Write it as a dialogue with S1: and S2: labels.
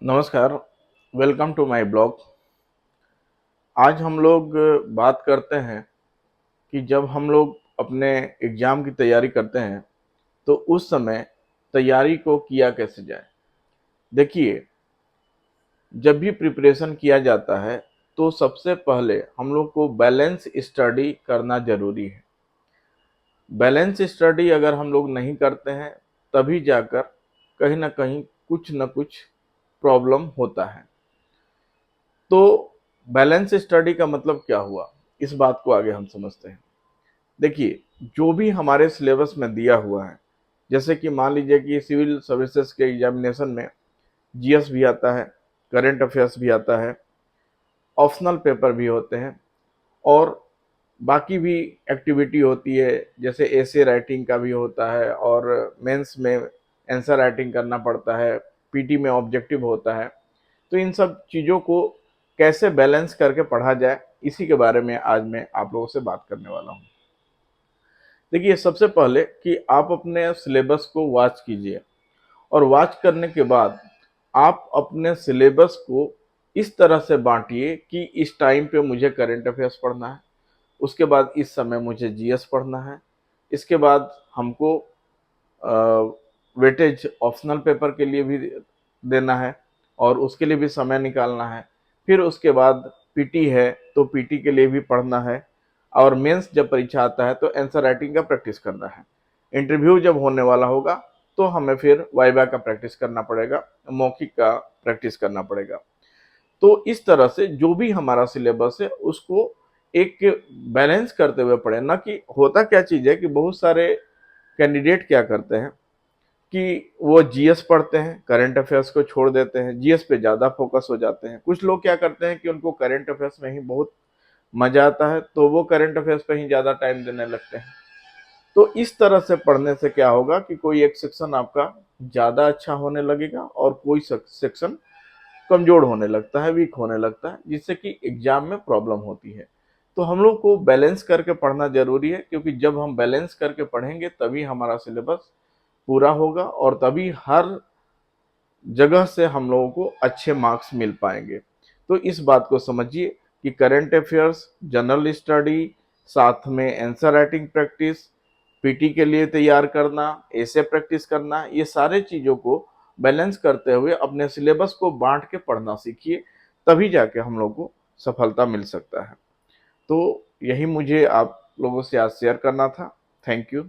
S1: नमस्कार, welcome to my blog. आज हम लोग बात करते हैं कि जब हम लोग अपने एग्ज़ाम की तैयारी करते हैं, तो उस समय तैयारी को किया कैसे जाए। देखिए, जब भी प्रिपरेशन किया जाता है, तो सबसे पहले हम लोग को बैलेंस स्टडी करना ज़रूरी है। बैलेंस स्टडी अगर हम लोग नहीं करते हैं, तभी जाकर कहीं न कहीं कुछ न कुछ प्रॉब्लम होता है। तो बैलेंस स्टडी का मतलब क्या हुआ, इस बात को आगे हम समझते हैं। देखिए, जो भी हमारे सिलेबस में दिया हुआ है, जैसे कि मान लीजिए कि सिविल सर्विसेज के एग्जामिनेशन में जीएस भी आता है, करंट अफेयर्स भी आता है, ऑप्शनल पेपर भी होते हैं और बाकी भी एक्टिविटी होती है, जैसे एसे राइटिंग का भी होता है और मेंस में आंसर राइटिंग करना पड़ता है, पीटी में ऑब्जेक्टिव होता है। तो इन सब चीज़ों को कैसे बैलेंस करके पढ़ा जाए, इसी के बारे में आज मैं आप लोगों से बात करने वाला हूँ। देखिए, सबसे पहले कि आप अपने सिलेबस को वॉच कीजिए और वॉच करने के बाद आप अपने सिलेबस को इस तरह से बांटिए कि इस टाइम पे मुझे करंट अफेयर्स पढ़ना है, उसके बाद इस समय मुझे जीएस पढ़ना है, इसके बाद हमको वेटेज ऑप्शनल पेपर के लिए भी देना है और उसके लिए भी समय निकालना है। फिर उसके बाद पीटी है तो पीटी के लिए भी पढ़ना है और मेंस जब परीक्षा आता है तो आंसर राइटिंग का प्रैक्टिस करना है। इंटरव्यू जब होने वाला होगा तो हमें फिर वाइवा का प्रैक्टिस करना पड़ेगा, मौखिक का प्रैक्टिस करना पड़ेगा। तो इस तरह से जो भी हमारा सिलेबस है उसको एक बैलेंस करते हुए पढ़े। ना कि होता क्या चीज़ है कि बहुत सारे कैंडिडेट क्या करते हैं कि वो जीएस पढ़ते हैं, करंट अफेयर्स को छोड़ देते हैं, जीएस पे ज़्यादा फोकस हो जाते हैं। कुछ लोग क्या करते हैं कि उनको करंट अफेयर्स में ही बहुत मज़ा आता है, तो वो करंट अफेयर्स पे ही ज़्यादा टाइम देने लगते हैं। तो इस तरह से पढ़ने से क्या होगा कि कोई एक सेक्शन आपका ज़्यादा अच्छा होने लगेगा और कोई सेक्शन कमज़ोर होने लगता है, वीक होने लगता है, जिससे कि एग्ज़ाम में प्रॉब्लम होती है। तो हम लोग को बैलेंस करके पढ़ना ज़रूरी है, क्योंकि जब हम बैलेंस करके पढ़ेंगे तभी हमारा सिलेबस पूरा होगा और तभी हर जगह से हम लोगों को अच्छे मार्क्स मिल पाएंगे। तो इस बात को समझिए कि करंट अफेयर्स, जनरल स्टडी, साथ में आंसर राइटिंग प्रैक्टिस, पीटी के लिए तैयार करना, ऐसे प्रैक्टिस करना, ये सारे चीज़ों को बैलेंस करते हुए अपने सिलेबस को बांट के पढ़ना सीखिए, तभी जाके हम लोग को सफलता मिल सकता है। तो यही मुझे आप लोगों से आज शेयर करना था। Thank you.